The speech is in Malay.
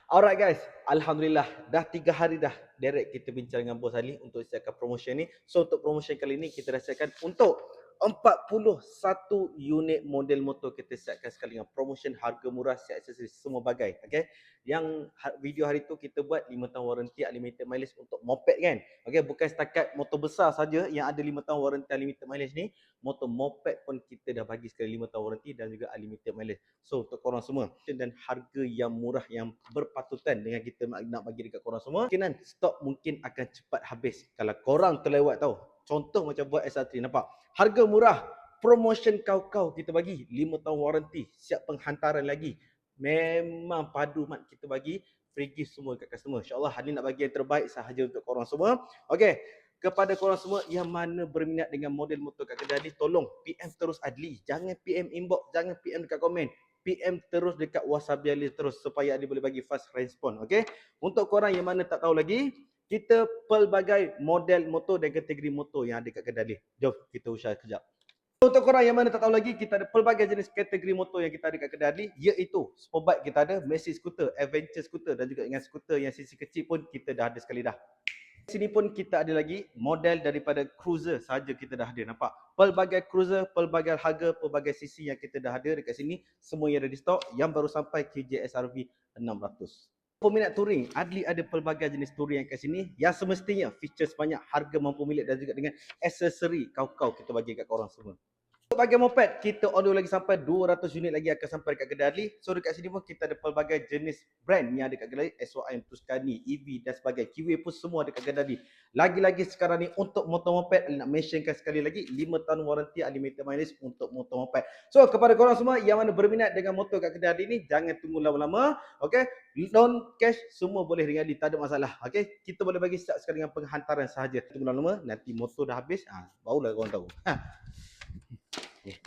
Alright guys, Alhamdulillah dah 3 hari dah direct kita bincang dengan Bos Ali untuk siapkan promotion ni. So untuk promotion kali ni kita dah siapkan untuk 41 unit model motor kita siapkan sekali dengan promotion harga murah, siap aksesoris semua bagai. Okay, yang video hari tu kita buat 5 tahun warranty unlimited mileage untuk moped kan. Okay, bukan setakat motor besar saja yang ada 5 tahun warranty unlimited mileage ni, motor moped pun kita dah bagi sekali 5 tahun warranty dan juga unlimited mileage. So untuk korang semua, dan harga yang murah yang berpatutan dengan kita nak bagi dekat korang semua, kemungkinan stok mungkin akan cepat habis kalau korang terlewat tau. Contoh macam buat SR3, nampak? Harga murah, promotion kau-kau kita bagi 5 tahun warranty, siap penghantaran lagi. Memang padu mat kita bagi free gift semua kat customer. InsyaAllah hari ni nak bagi yang terbaik sahaja untuk korang semua. Okey, kepada korang semua yang mana berminat dengan model motor kat kedai ni, tolong PM terus Adli. Jangan PM inbox, jangan PM dekat komen. PM terus dekat WhatsApp Adli terus supaya Adli boleh bagi fast respon. Okey, untuk korang yang mana tak tahu lagi, kita pelbagai model motor dan kategori motor yang ada kat kedai ni. Jom kita usah kejap. Untuk korang yang mana tak tahu lagi, kita ada pelbagai jenis kategori motor yang kita ada kat kedai ni, iaitu sportbike kita ada, Maxi scooter, adventure scooter dan juga dengan scooter yang sisi kecil pun kita dah ada sekali dah. Sini pun kita ada lagi model daripada cruiser saja kita dah ada, nampak? Pelbagai cruiser, pelbagai harga, pelbagai sisi yang kita dah ada dekat sini, semua yang ada di stok, yang baru sampai KJ SRV 600. Peminat touring, Adli ada pelbagai jenis touring yang kat sini yang semestinya features banyak, harga mampu milik dan juga dengan aksesori kau-kau kita bagi kat korang semua. Untuk bahagian moped, kita order lagi sampai 200 unit lagi akan sampai dekat kedai Adli. So dekat sini pun kita ada pelbagai jenis brand yang ada dekat kedai, SYM, Tuscany, EV dan sebagainya. QA pun semua dekat kedai Adli. Lagi-lagi sekarang ni untuk motor moped, nak mentionkan sekali lagi 5 tahun warranty unlimited mileage untuk motor moped. So kepada korang semua yang mana berminat dengan motor kat kedai Adli ni, jangan tunggu lama-lama. Okey, loan cash semua boleh dengan Adli, tak ada masalah. Okey, kita boleh bagi start sekali dengan penghantaran sahaja. Tunggu lama-lama nanti motor dah habis, barulah korang tahu. Okay.